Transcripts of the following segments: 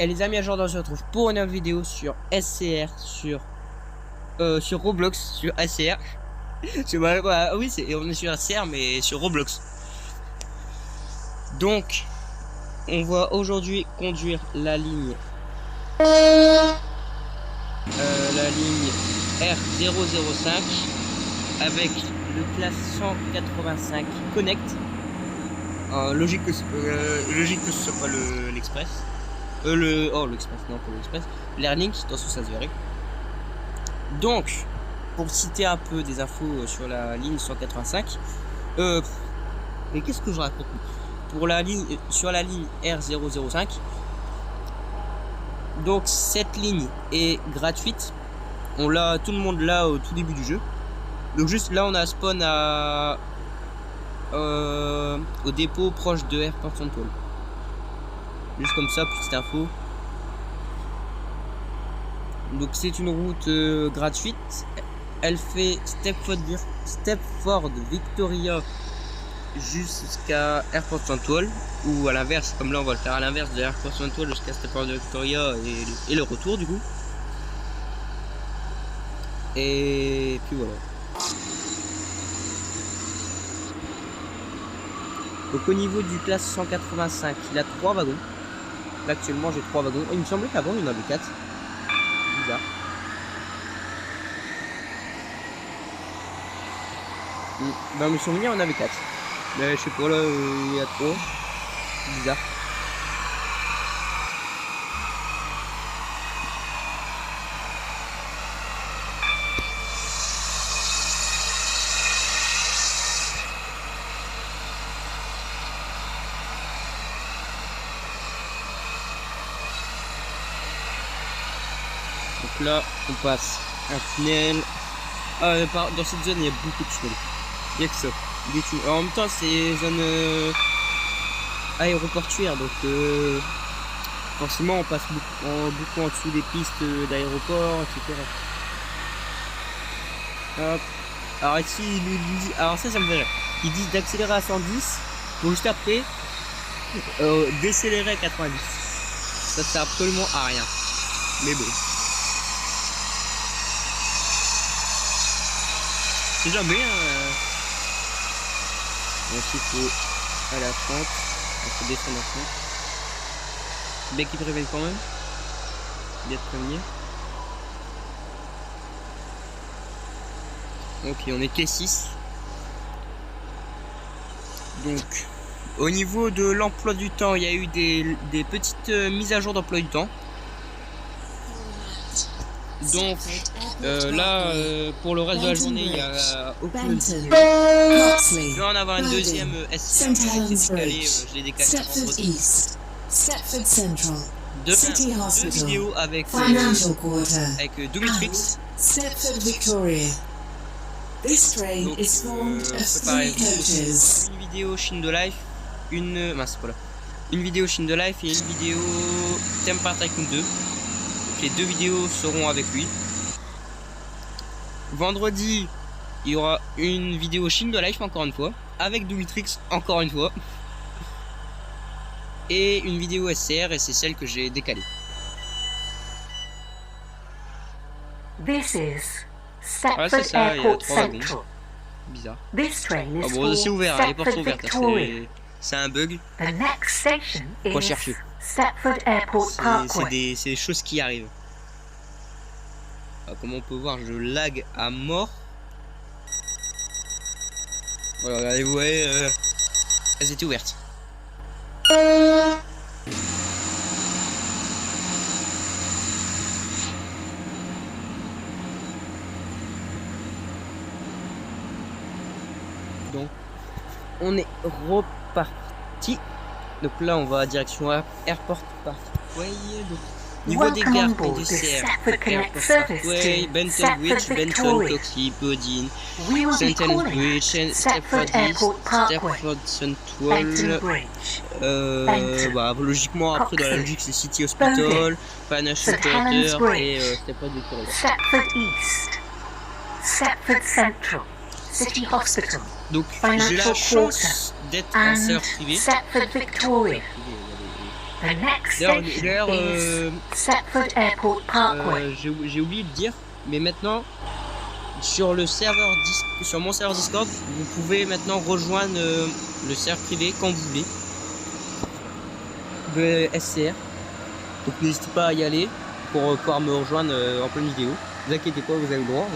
Et les amis, aujourd'hui on se retrouve pour une nouvelle vidéo sur SCR, sur Roblox, sur SCR. Oui, on est sur SCR, mais sur Roblox. Donc, on va aujourd'hui conduire la ligne R005 avec le classe 185 Connect. Logique que ce soit pas l'Express. L'Express, non, pas l'Express. L'Airlink, dans ce ça se verrait. Donc, pour citer un peu des infos sur la ligne 185, mais qu'est-ce que je raconte? Pour la ligne, sur la ligne R005, donc cette ligne est gratuite. On l'a, tout le monde là au tout début du jeu. Donc juste là, on a spawn au dépôt proche de Airport Central. Juste comme ça, petite info. Donc c'est une route gratuite. Elle fait Stepford Victoria jusqu'à Airport Central, ou à l'inverse, comme là on va le faire à l'inverse de Airport Central jusqu'à Stepford Victoria et le retour du coup. Et puis voilà. Donc au niveau du classe 185, il a 3 wagons. Là actuellement j'ai 3 wagons. Il me semblait qu'avant il y en avait 4. Bizarre. Dans mes souvenirs on avait 4. Mais je sais pas, là il y a 3. Bizarre. Donc là, on passe un tunnel. Dans cette zone, il y a beaucoup de tunnels. Il n'y a que ça. Des tunnels. Alors, en même temps, c'est zone aéroportuaire. Donc, forcément, on passe beaucoup en dessous des pistes d'aéroport, etc. Hop. Alors, ici, alors ça me fait rire. Ils disent d'accélérer à 110. Donc, juste après, décélérer à 90. Ça sert absolument à rien. Mais bon. C'est jamais ensuite il faut aller à 30. Il faut descendre à 30. C'est bien qu'ils préviennent quand même. Bien de prévenir. Ok, on est T6. Donc au niveau de l'emploi du temps, il y a eu des petites mises à jour d'emploi du temps. Donc là, pour le reste de la journée, il y a aucune vidéo. Je vais en avoir une deuxième SCR, je l'ai décalé vendredi. Demain, 2 vidéos avec Domitrix. Donc, préparez-vous. Une vidéo Shin de Life, une vidéo Shin de Life et une vidéo Temper Tycoon 2. Les 2 vidéos seront avec lui. Vendredi, il y aura une vidéo Shin de Life encore une fois, avec Domitrix encore une fois, et une vidéo SCR, et c'est celle que j'ai décalée. This is Ah, c'est ça, il y a 3 wagons. Bizarre. Ah bon, c'est ouvert, les portes sont ouvertes, c'est un bug. Faut chercher. C'est des choses qui arrivent. Comme on peut voir, je lag à mort. Voilà, regardez, vous voyez, elles étaient ouvertes. Donc, on est reparti. Donc là, on va direction Airport Parkway. Donc, niveau des gares PDCR, Airport Parkway, Benton Bridge, Benton, Coxley, Bodine, St. Helens Bridge, Stepford East, Stepford Central. Logiquement, après dans la logique, c'est City Hospital, Financial Theater et Stepford Victoria. Stepford East, Stepford Central, City Hospital. Donc j'ai la chance d'être en serveur privé. The next D'ailleurs, station is Stepford Airport Parkway. j'ai oublié de dire, mais maintenant sur le serveur sur mon serveur Discord, vous pouvez maintenant rejoindre le serveur privé quand vous voulez de SCR. Donc n'hésitez pas à y aller pour pouvoir me rejoindre en pleine vidéo. Ne vous inquiétez pas, vous avez le droit.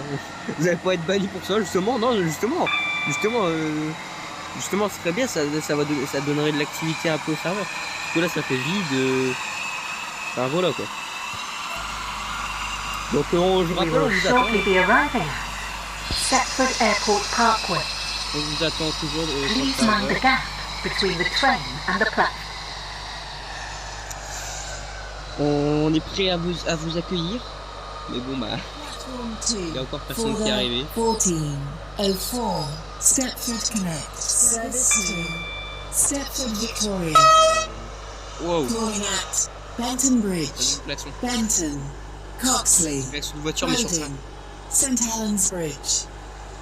Vous n'allez pas être banni pour ça, justement. Non, justement, ce serait bien, ça donnerait de l'activité un peu au serveur. Parce que là, ça fait vide. Enfin voilà quoi. Donc je We rappelle, on will vous attend. shortly be arriving at Stepford Airport Parkway. On vous attend toujours sur le Please mind the serveur. gap between the train and the platform. On est prêt à vous accueillir. Mais bon bah, Platform il y a 2 encore for personne qui est arrivé. the 1404 Stepford Connect. Service to Stepford Victoria. Wow. Calling at Benton Bridge, Klaxon. Benton, Coxley, Klaxon de voiture mais sur train. Bowden, St Helens Bridge,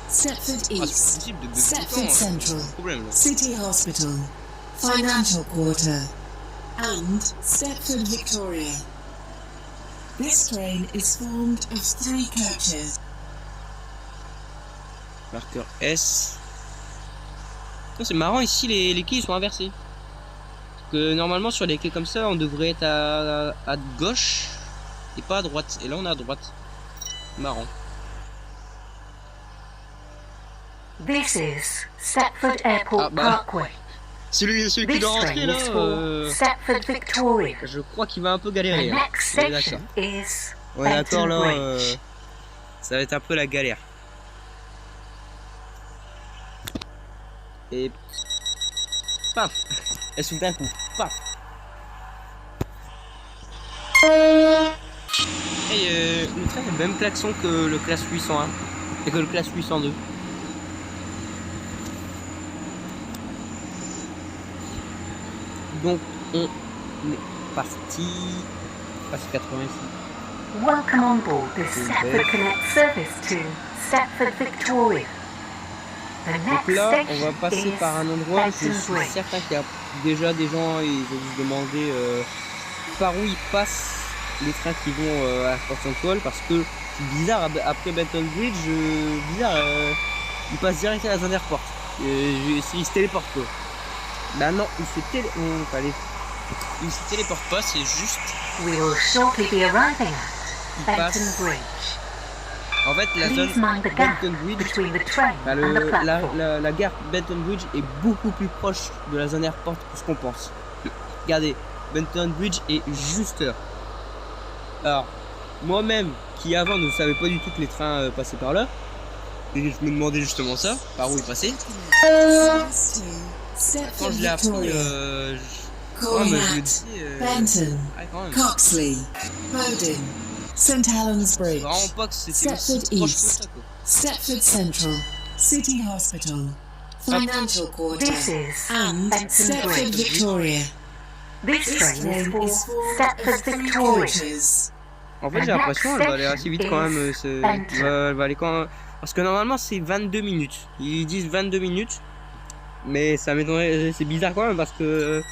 Stepford Ah, c'est East, possible de Stepford tout le temps, Central, pas de problème là. City Hospital, Financial Quarter, and Stepford Victoria. This train is formed of 3 coaches. Marqueur S. Oh, c'est marrant ici, les quais ils sont inversés. Parce que normalement sur les quais comme ça on devrait être à gauche et pas à droite. Et là on est à droite. Marrant. This is Stepford Airport Ah, bah. Parkway. Celui qui This doit train rentrer là, is for Stepford Victoria. je crois qu'il va un peu The galérer. Hein. next On est d'accord. station is On est d'accord Benton là, Bridge. ça va être un peu la galère. Et paf, elle s'ouvre d'un coup, paf. Et le train a le même klaxon que le classe 801 et que le classe 802. Donc on est parti. Ah, c'est 80 ici. Welcome on board this Okay. Stepford Connect service to Stepford Victoria. The Donc next là, on va station passer is par un endroit où je Benton suis Bridge. certain qu'il y a déjà des gens, ils vont se demander par où ils passent les trains qui vont à Port Central, parce que c'est bizarre, après Benton Bridge, ils passent direct à la zone airport. Ils se téléportent quoi. Bah non, ils se téléportent pas, c'est juste, We will shortly be arriving ils at Benton passent. Bridge. En fait, la zone Please mind the gap Benton Bridge, between the train bah, and the platform. la gare Benton Bridge est beaucoup plus proche de la zone airport que ce qu'on pense. Regardez, Benton Bridge est juste là. Alors, moi-même, qui avant ne savais pas du tout que les trains passaient par là, et je me demandais justement ça, par où ils passaient. Service to Quand Stepford je l'ai appris, Victoria. ouais, Calling mais je me at dis, Benton, ah, quand même, Coxley, Bowden, St Helens Bridge, vraiment pas que c'était aussi Stepford proche que East. ça quoi. Stepford Central, City Hospital, Financial Quarter, This is and Benton Stepford Bridge. Victoria. This This train is train for is formed Stepford of 3 Victoria. coaches. En fait, j'ai l'impression qu'elle va aller assez vite quand même. Elle va aller quand... Parce que normalement, c'est 22 minutes. Ils disent 22 minutes. Mais ça m'étonnerait. C'est bizarre quand même parce que.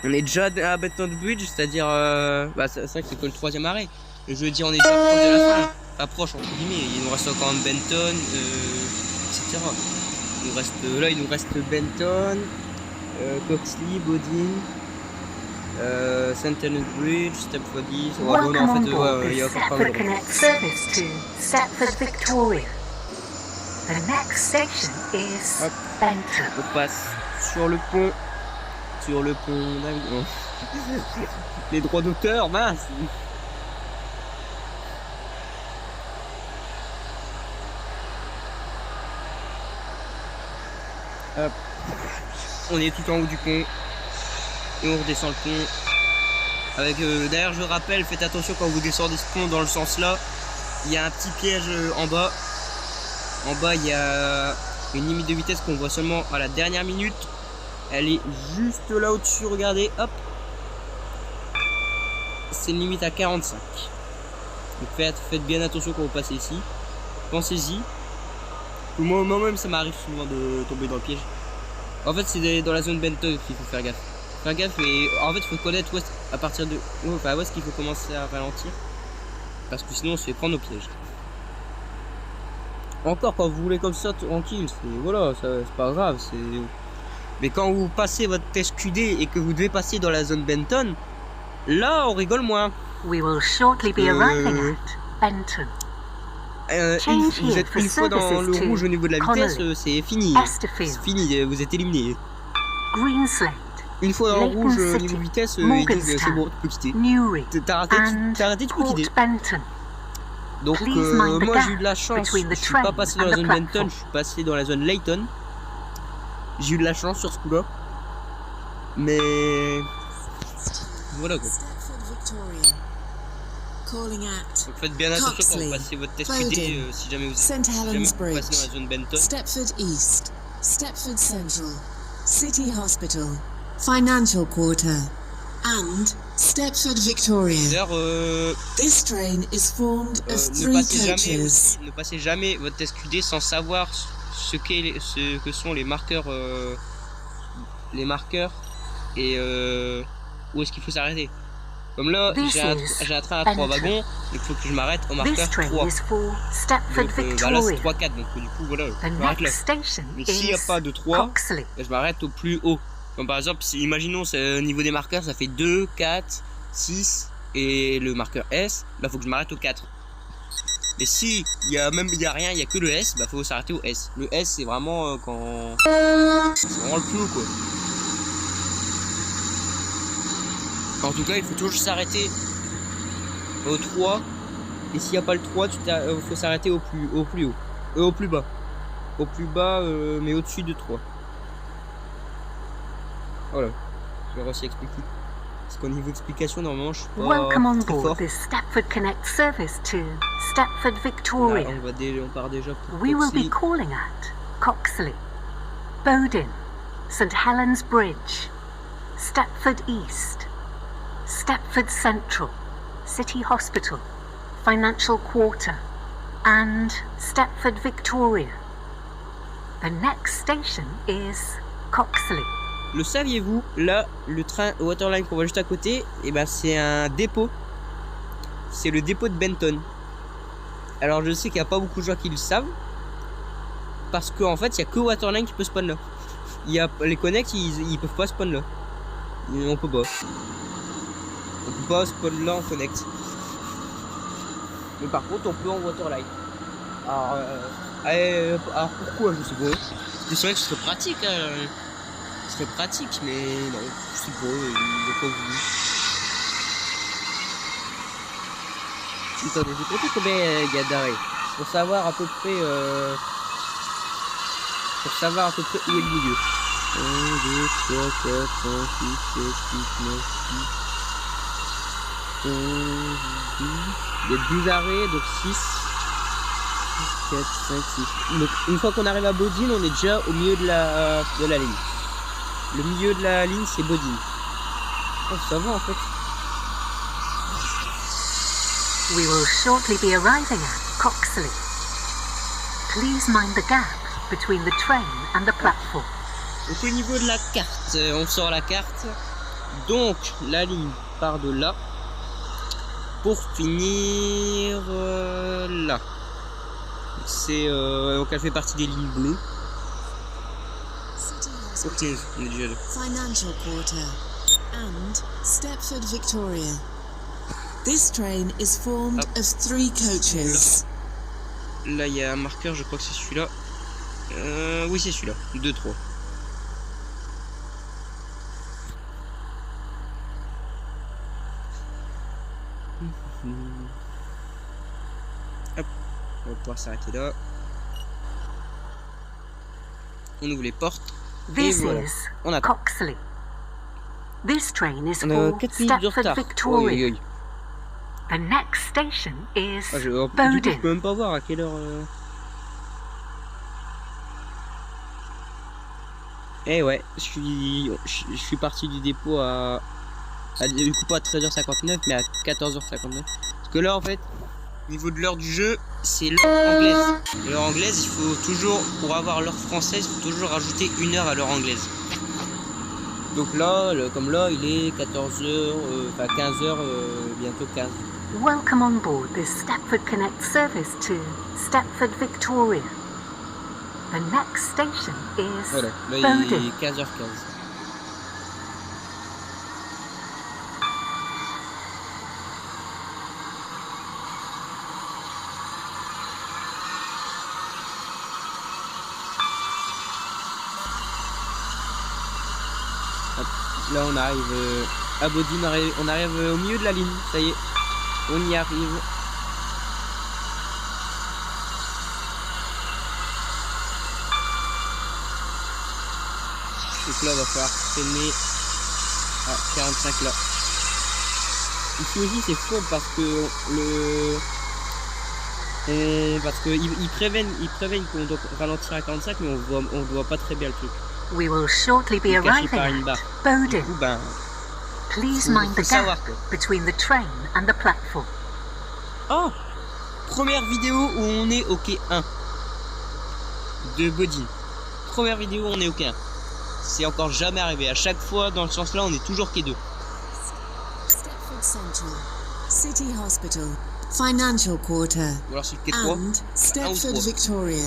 On est déjà à Benton Bridge, c'est-à-dire. Bah, c'est vrai que c'est que le 3e arrêt. Et je veux dire, on est déjà proche de la fin. Pas proche, entre guillemets. Il nous reste encore Benton, etc. Il nous reste Benton, Coxley, Bodin. St Helens Bridge, Stepford East. Ouais, bon, non, Welcome en on fait, board il y a this encore pas mal Stepford de Connect service to Stepford Victoria. The next station is Hop. Benton. On passe sur le pont. Sur le pont. Oh. Les droits d'auteur, mince. Hop. On est tout en haut du pont. Et on redescend le pont. Avec d'ailleurs je rappelle, faites attention quand vous descendez ce pont dans le sens là. Il y a un petit piège en bas. En bas il y a une limite de vitesse qu'on voit seulement à la dernière minute. Elle est juste là au-dessus, regardez, hop. C'est une limite à 45. Donc faites bien attention quand vous passez ici. Pensez-y. Moi-même ça m'arrive souvent de tomber dans le piège. En fait c'est dans la zone Benton qu'il faut faire gaffe. Faire gaffe et en fait faut connaître où à partir de où est-ce qu'il faut commencer à ralentir. Parce que sinon on se fait prendre au piège. Encore quand vous voulez comme ça tranquille, c'est voilà, c'est pas grave, c'est. Mais quand vous passez votre SQD et que vous devez passer dans la zone Benton, là on rigole moins. We will shortly be arriving at Benton. Vous êtes une fois dans le rouge au niveau de la vitesse, c'est fini. C'est fini, vous êtes éliminé. Greenslade. Une fois dans le rouge au niveau vitesse, ils disent c'est bon, tu peux quitter. T'as raté, tu peux quitter. Donc moi j'ai eu de la chance, je suis pas passé dans la zone Benton, je suis passé dans la zone Layton. J'ai eu de la chance sur ce coup-là. Mais voilà quoi. Donc faites bien attention quand vous passez votre test QD si jamais vous passez dans la zone Benton. Stepford East, Stepford Central, City Hospital, Financial Quarter, and Stepford Victoria. This train is formed of 3 coaches. Ne passez jamais votre test QD sans savoir ce que sont les marqueurs et où est-ce qu'il faut s'arrêter. Comme là, j'ai un train à 3 wagons, il faut que je m'arrête au marqueur 3. Donc bah là c'est 3-4, donc du coup voilà, je m'arrête là. Mais s'il n'y a pas de 3, je m'arrête au plus haut. Comme par exemple, imaginons au niveau des marqueurs, ça fait 2, 4, 6 et le marqueur S, bah faut que je m'arrête au 4. Mais si il y a rien, il y a que le S, bah faut s'arrêter au S. Le S c'est vraiment quand c'est vraiment le plus haut quoi. En tout cas, il faut toujours s'arrêter au 3. Et s'il n'y a pas le 3, il faut s'arrêter au plus haut. Au plus bas. Au plus bas, mais au-dessus de 3. Voilà. Je vais aussi expliquer. Parce qu'au niveau explication, normalement, je suis pas Welcome on très board fort. this Stepford Connect service to Stepford Victoria. Là, on part déjà pour We will be Coxley. calling at Coxley, Bowden, St Helens Bridge, Stepford East, Stepford Central, City Hospital, Financial Quarter, and Stepford Victoria. The next station is Coxley. Le saviez-vous? Là, le train Waterline qu'on voit juste à côté, et ben c'est un dépôt. C'est le dépôt de Benton. Alors je sais qu'il n'y a pas beaucoup de gens qui le savent. Parce qu'en fait, il n'y a que Waterline qui peut spawn là. Les Connect, ils peuvent pas spawn là. On peut pas. On peut pas spawn là en Connect. Mais par contre, on peut en Waterline. Alors pourquoi? Je sais pas. C'est vrai que ce serait pratique. Hein. Ce serait pratique, mais non, je sais pas, il n'a pas voulu. Attendez, j'ai compté combien il y a d'arrêts. Pour savoir à peu près où est le milieu. 1, 2, 3, 4, 5, 6, 7, 8, 9, 10. Il y a 10 arrêts, donc 6, 4, 5, 6. Donc une fois qu'on arrive à Bodine, on est déjà au milieu de la ligne. Le milieu de la ligne, c'est Bodine. Oh, ça va en fait. We will shortly be arriving at Coxley. Please mind the gap between the train and the platform. Donc au niveau de la carte, on sort la carte. Donc la ligne part de là pour finir là. C'est donc elle fait partie des lignes bleues. Ok, on est déjà là. Financial Quarter, and Stepford Victoria. This train is formed of 3 coaches. Là, il y a un marqueur, je crois que c'est celui-là. Oui, c'est celui-là. 2, 3. Hop, on va pouvoir s'arrêter là. On ouvre les portes. This voilà. is On attend. Coxley. This train is On a for 4 minutes de Stepford retard. Victoria. Oui, oui. The next station is Du coup, je Bowden. peux même pas voir à quelle heure. Eh ouais, je suis parti du dépôt du coup pas à 13h59 mais à 14h59. Parce que là en fait, au niveau de l'heure du jeu, c'est l'heure anglaise. L'heure anglaise, il faut toujours, pour avoir l'heure française, il faut toujours rajouter 1 heure à l'heure anglaise. Donc là, comme là, il est 14h, enfin 15h, bientôt 15. Welcome on board this Stepford Connect service to Stepford Victoria. The next station is Voilà, là il Bowden. est 15h15. Là on arrive à Bodine, on arrive au milieu de la ligne, ça y est, on y arrive. Donc là on va falloir freiner à 45 là. Ici aussi c'est fou parce que ils préviennent qu'on doit ralentir à 45 mais on voit pas très bien le truc. We will shortly be C'est caché arriving par une at barre. Bowden. Du coup, ben, Please faut mind the savoir, gap quoi. between the train and the platform. Oh, première vidéo où on est au quai 1 de Bodine. Première vidéo où on est au quai 1. C'est encore jamais arrivé. À chaque fois, dans le sens là, on est toujours quai 2. Stepford Central, City Hospital, Financial Quarter, Ou alors c'est le quai 3. and Stepford 3. Victoria.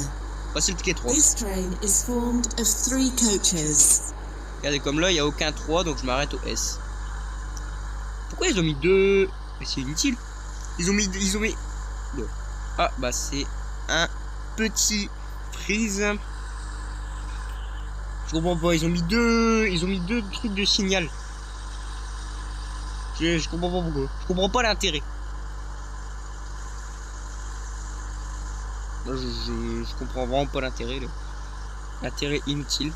Bah, c'est le quai 3. This train is formed of 3 coaches. Regardez, comme là, il n'y a aucun 3, donc je m'arrête au S. Pourquoi ils ont mis 2? Mais c'est inutile. Ils ont mis... Non. Ah, bah c'est un petit freeze. Je comprends pas, ils ont mis deux trucs de signal. Je comprends pas pourquoi. Je comprends pas l'intérêt. Je comprends vraiment pas l'intérêt. L'intérêt inutile.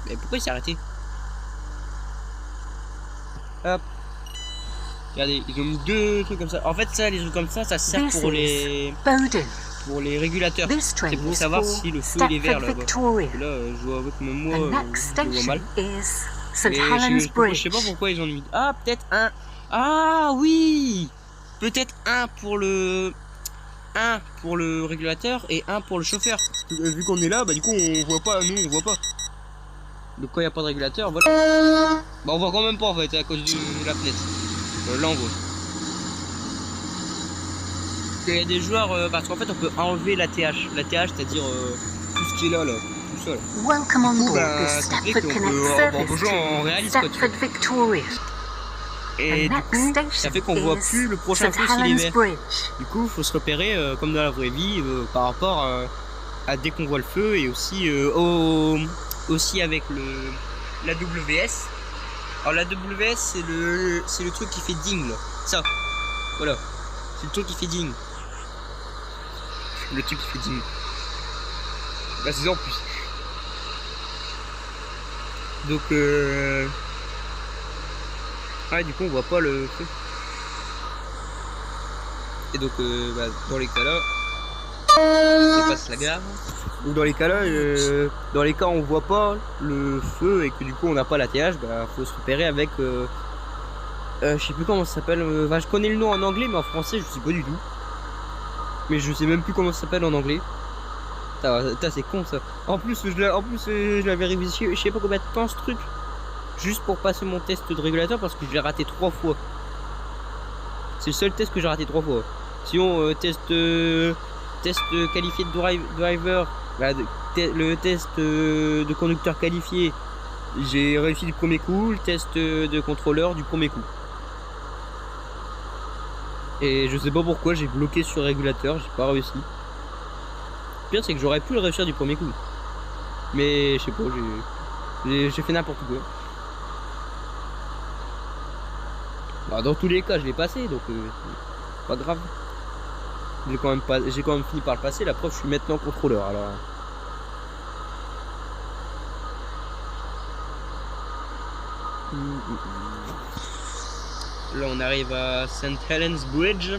Mais pourquoi il s'est arrêté? Hop. Regardez, ils ont mis 2 trucs comme ça. En fait, ça, les trucs comme ça, ça sert This pour is Bowden. les régulateurs. This train C'est pour is savoir for si le feu il est vert Stepford là-bas. Victoria. Là, je vois avec même moi, The next je vois mal. station is St. Mais Helens je sais Bridge. pas pourquoi ils ont mis. Ah, peut-être un. Ah oui. Peut-être un pour le régulateur et un pour le chauffeur. Parce que, vu qu'on est là, bah du coup on voit pas, nous on voit pas. Donc quand il n'y a pas de régulateur, voilà. Bah on voit quand même pas en fait à cause de la fenêtre. Là on voit. Il y a des joueurs, parce qu'en fait on peut enlever la TH. La TH c'est-à-dire tout ce qui est là, tout ça. Là. Welcome on Du coup, board bah, the ça fait Stepford qu'on Connect peut- on service peut jouer en to réaliste, quoi, tu vois. Stepford Victoria. Et The du next coup, station ça fait qu'on voit is plus le prochain St. feu s'il est Helens vert. Bridge. Du coup, il faut se repérer comme dans la vraie vie par rapport à dès qu'on voit le feu et aussi aussi avec la WS. Alors la WS c'est le truc qui fait ding là. Ça. Voilà. C'est le truc qui fait ding. Le truc qui fait ding. Bah c'est ça en plus. Donc ouais, du coup on voit pas le feu. Et donc bah, dans les cas là, on passe la gare. Donc dans les cas là, dans les cas où on voit pas le feu et que du coup on n'a pas la TH, bah faut se repérer avec je sais plus comment ça s'appelle. Bah, je connais le nom en anglais mais en français je sais pas du tout. Mais je sais même plus comment ça s'appelle en anglais. C'est con ça. En plus je l'avais révisé, je sais pas combien de temps ce truc. Juste pour passer mon test de régulateur parce que je l'ai raté 3 fois. C'est le seul test que j'ai raté 3 fois. Sinon test qualifié de driver, bah, le test de conducteur qualifié, j'ai réussi du premier coup, le test de contrôleur du premier coup. Et je sais pas pourquoi j'ai bloqué sur régulateur, j'ai pas réussi. Le pire c'est que j'aurais pu le réussir du premier coup. Mais je sais pas, j'ai fait n'importe quoi. Bah, dans tous les cas je l'ai passé donc pas grave. J'ai quand même fini par le passer, la preuve je suis maintenant contrôleur alors. Là on arrive à St. Helens Bridge.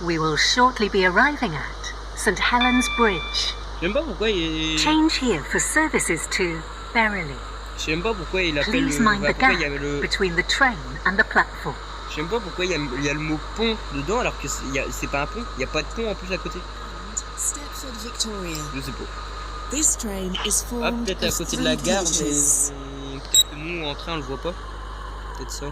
We will shortly be arriving at St. Helens Bridge. Je sais même pas pourquoi il Change here for services to Berrily. Je sais même pas pourquoi il appelle Please mind the pourquoi il y gap avait le. between the train and the platform. Je sais même pas pourquoi il y a le mot pont dedans alors que c'est pas un pont, il n'y a pas de pont en plus à côté. Stepford Victoria. Je sais pas. This train is Ah, formed peut-être à of côté de la 3 gare, mais coaches. peut-être que nous en train on le voit pas. Peut-être ça.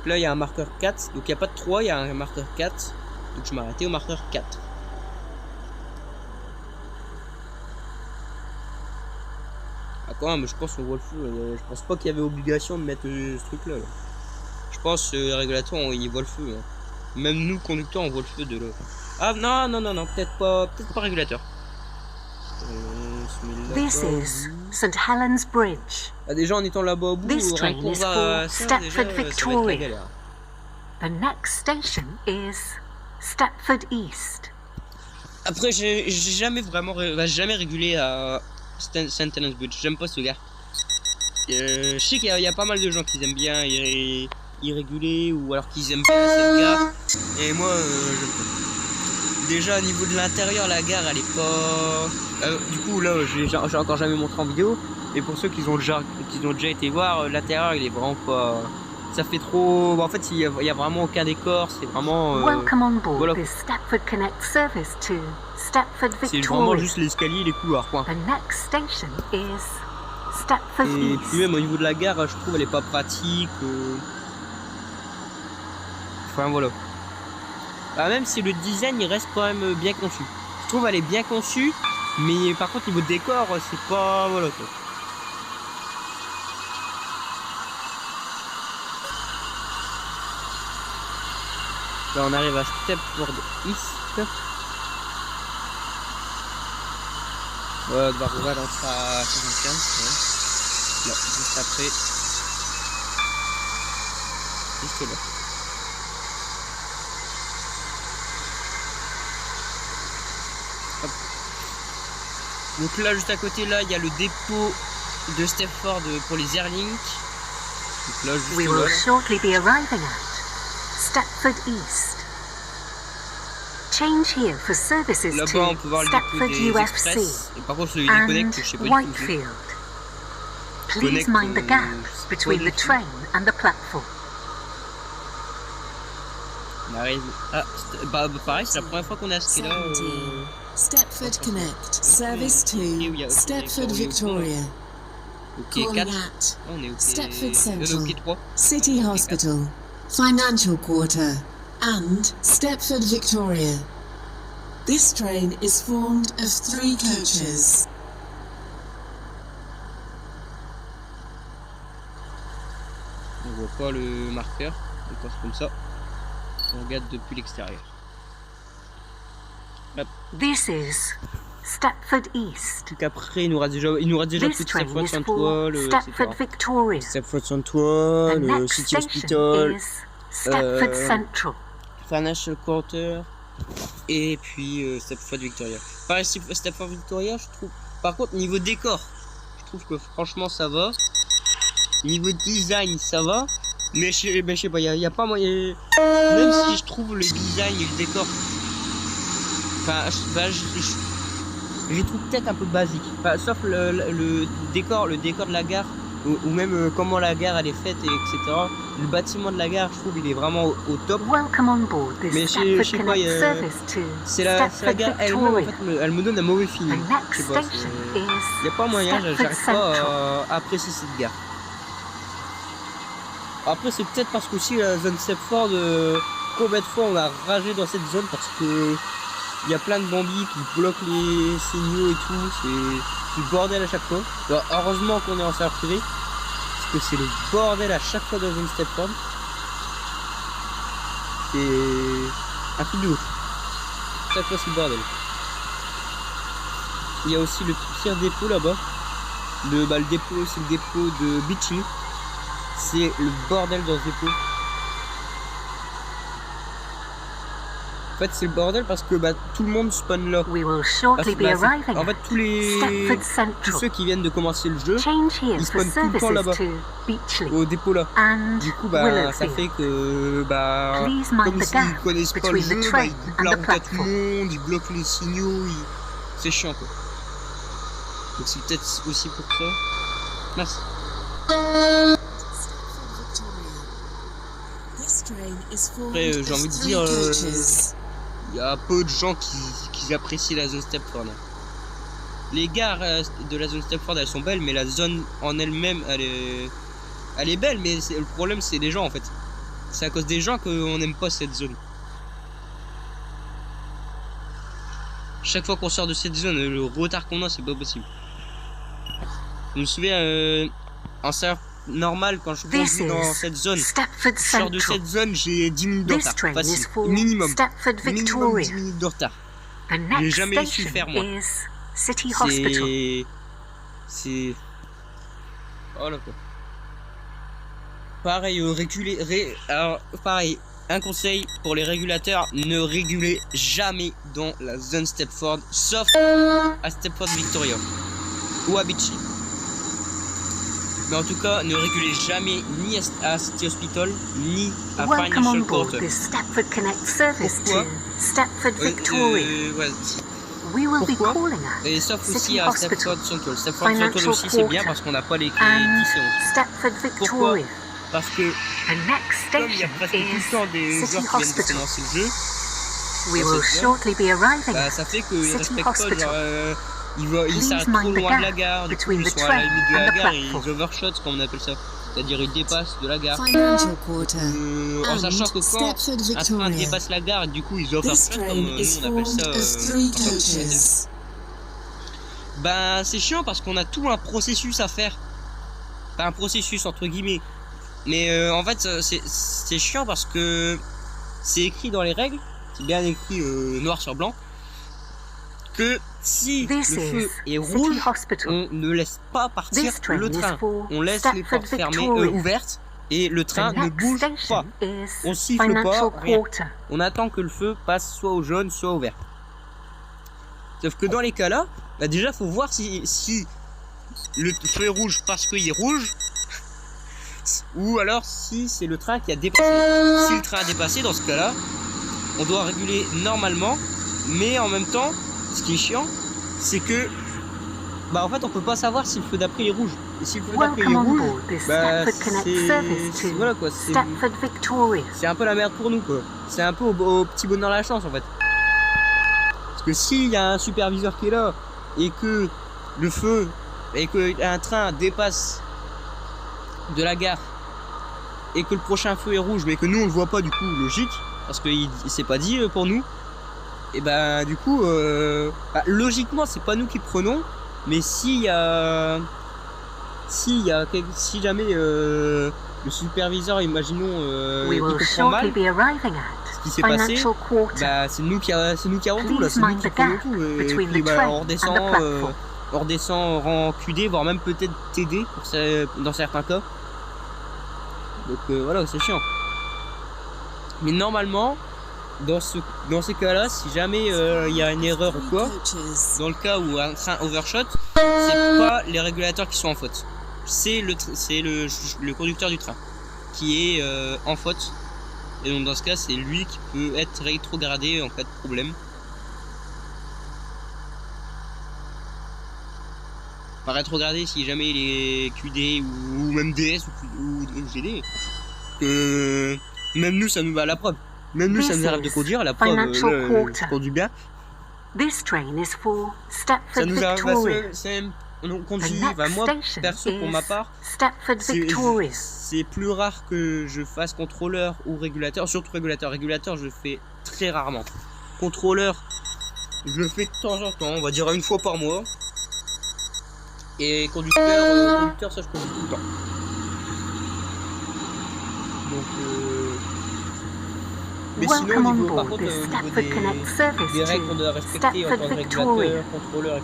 Là il y a un marqueur 4, donc il n'y a pas de 3, il y a un marqueur 4. Donc je m'arrêtais au marqueur 4. Ah quand même, je pense qu'on voit le feu. Je pense pas qu'il y avait obligation de mettre ce truc là. Je pense que les régulateurs ils voient le feu. Hein. Même nous conducteurs on voit le feu de là. Ah non, peut-être pas régulateur. This is St Helens Bridge. Ah, déjà en étant là-bas au bout, This train on is va for ça, Stepford déjà, ça va être la Victoria. galère. The next station is Stepford East. Après, j'ai jamais vraiment jamais régulé à St Helens Bridge. J'aime pas ce gars. Je sais qu'il y a pas mal de gens qui aiment bien y réguler ou alors qu'ils aiment bien cette gare. Et moi, j'aime pas. Déjà au niveau de l'intérieur, la gare elle est pas. Du coup là, j'ai encore jamais montré en vidéo. Et pour ceux qui ont déjà été voir, l'intérieur il est vraiment pas. Ça fait trop. En fait, il y a vraiment aucun décor. C'est vraiment. Welcome on board voilà. this Stepford Connect service to Stepford C'est vraiment Victoria. juste l'escalier et les couloirs, quoi. The next station is Stepford Et East. puis même au niveau de la gare, je trouve elle est pas pratique. Enfin voilà. Bah, même si le design il reste quand même bien conçu. Je trouve elle est bien conçue, mais par contre niveau décor c'est pas voilà quoi. Là on arrive à Stepford East. Ouais, Barroval on sera à 75. Ouais. Là, juste après. Juste là. Hop. Donc là juste à côté là il y a le dépôt de Stepford pour les Airlink. Donc là juste We là. will shortly be arriving at Stepford East. Change here for services Là-bas on to peut voir le dépôt Stepford des UFC express. Et par contre celui des and Connect je sais pas du tout. Whitefield. Please Connect, mind the gap je sais pas between du the tout. train and the platform. On arrive. Ah, bah pareil c'est la première fois qu'on est à ce là. 17. Stepford Connect. Service to oui, ok, Stepford d'accord, oui, Victoria. Ok Calling 4. at On est ok. Stepford On est Central, ok 3. City Hospital, Financial Quarter, and Stepford Victoria. This train is formed of 3 coaches. On voit pas le marqueur. Donc c'est comme ça. On regarde depuis l'extérieur. This is Stepford East. Donc après il nous reste déjà This plus de train Stepford is for Central, Stepford etc. Victoria. Stepford The Central, next City station Hospital, is Stepford Central. Financial Quarter et puis Stepford Victoria. Pareil, Stepford Victoria, je trouve. Par contre, niveau décor, je trouve que franchement ça va. Niveau design, ça va. Mais je sais pas, y a pas moyen. Même si je trouve le design et le décor. Enfin, je les trouve peut-être un peu basique. Enfin, sauf le décor de la gare. Ou même comment la gare elle est faite, etc. Le bâtiment de la gare, je trouve il est vraiment au top. Welcome on board this Mais Stepford je sais pas, Connect service to c'est la Stepford gare elle-même en Victoria. fait, elle me donne un mauvais The feeling. Je next sais pas, station il is n'y a pas moyen, Stepford j'arrive Central. pas à apprécier cette gare. Après c'est peut-être parce qu'aussi la zone Stepford, combien de fois on a ragé dans cette zone parce que il y a plein de bandits qui bloquent les signaux et tout, c'est du bordel à chaque fois. Alors, heureusement qu'on est en serveur privé, parce que c'est le bordel à chaque fois dans une Stepford. C'est un truc de ouf. Chaque fois c'est le bordel. Il y a aussi le pire dépôt là-bas. Le dépôt, c'est le dépôt de Beachy. C'est le bordel dans ce dépôt. En fait, c'est le bordel parce que tout le monde spawn là. We will shortly be arriving En fait, at Stepford tous ceux Central. qui viennent de commencer le jeu Change here ils for spawnent tout le temps là-bas. services to Beachley au dépôt là. and Du coup, ça Willowfield. fait que Please mind comme the s'ils gap connaissent pas le between the jeu, train ils and coupent the la route à tout le platform. monde, ils bloquent les signaux, c'est chiant quoi. Donc c'est peut-être aussi pour ça. Merci. This train is formed Après, j'ai of envie de 3 dire, coaches. Il y a peu de gens qui apprécient la zone Stepford. Les gares de la zone Stepford, elles sont belles, mais la zone en elle-même, elle est belle, mais le problème, c'est les gens, en fait. C'est à cause des gens qu'on n'aime pas cette zone. Chaque fois qu'on sort de cette zone, le retard qu'on a, c'est pas possible. Je me souviens, en salaire normal, quand je conduis dans cette zone, je sors de cette zone, j'ai 10 minutes de retard. Facile. Minimum. Minimum 10 minutes de retard. J'ai jamais su faire, moi. C'est... Oh là quoi. Pareil, alors, pareil, un conseil pour les régulateurs, ne régulez jamais dans la zone Stepford, sauf à Stepford Victoria ou à Beachy. Mais en tout cas, ne régulez jamais ni à City Hospital, ni à Financial Quarter. Pourquoi? Pourquoi? Et sauf aussi à Stepford Central. Stepford Central aussi c'est bien parce qu'on n'a pas les clés 10 et 11. Pourquoi? Parce que comme il y a presque tout le temps des joueurs qui viennent de commencer le jeu, bah, ça fait qu'ils ne respectent pas, genre, ils s'arrêtent trop loin de la gare, du coup ils sont à la limite de la gare et ils overshot, comme on appelle ça. C'est-à-dire ils dépassent de la gare. En sachant que quand un train dépasse la gare, du coup ils overshot, comme nous on appelle ça. Bah c'est chiant parce qu'on a tout un processus à faire. Pas un processus entre guillemets. Mais en fait c'est chiant parce que c'est écrit dans les règles, c'est bien écrit noir sur blanc, que si le feu est rouge, on ne laisse pas partir le train. On laisse les portes fermées, ouvertes, et le train ne bouge pas. On siffle pas, rien. On attend que le feu passe soit au jaune, soit au vert. Sauf que dans les cas là, bah déjà faut voir si le feu est rouge parce qu'il est rouge, ou alors si c'est le train qui a dépassé. Si le train a dépassé, dans ce cas là, on doit réguler normalement, mais en même temps, ce qui est chiant, c'est que bah en fait on peut pas savoir si le feu d'après est rouge. Et si le feu d'après est rouge, bah c'est voilà quoi, c'est un peu la merde pour nous quoi. C'est un peu au petit bonheur la chance en fait. Parce que s'il y a un superviseur qui est là et que le feu et que un train dépasse de la gare et que le prochain feu est rouge mais que nous on le voit pas, du coup logique parce qu'il s'est pas dit pour nous, et bah du coup logiquement c'est pas nous qui prenons, mais si jamais le superviseur, imaginons il comprend mal ce qui s'est passé, bah c'est nous qui avons tout là, c'est nous qui prenons tout, et puis bah, on redescend en QD, voire même peut-être TD dans certains cas. Donc voilà, c'est chiant. Mais normalement, dans ces cas-là, si jamais il y a une erreur ou quoi, dans le cas où un train overshot, c'est pas les régulateurs qui sont en faute. C'est le conducteur du train qui est en faute. Et donc dans ce cas, c'est lui qui peut être rétrogradé en cas de problème. Par rétrogradé si jamais il est QD ou même DS ou GD. Même nous ça nous va à la preuve. Même nous ça nous arrive de conduire, à la preuve je conduis bien. Ça nous arrive, on conduit, moi perso pour ma part, c'est plus rare que je fasse contrôleur ou régulateur, surtout régulateur. Régulateur je le fais très rarement. Contrôleur je le fais de temps en temps, on va dire une fois par mois. Et conducteur, ça je conduis tout le temps. Donc mais sinon au niveau, par contre, des règles qu'on doit respecter en tant que régulateur, contrôleur et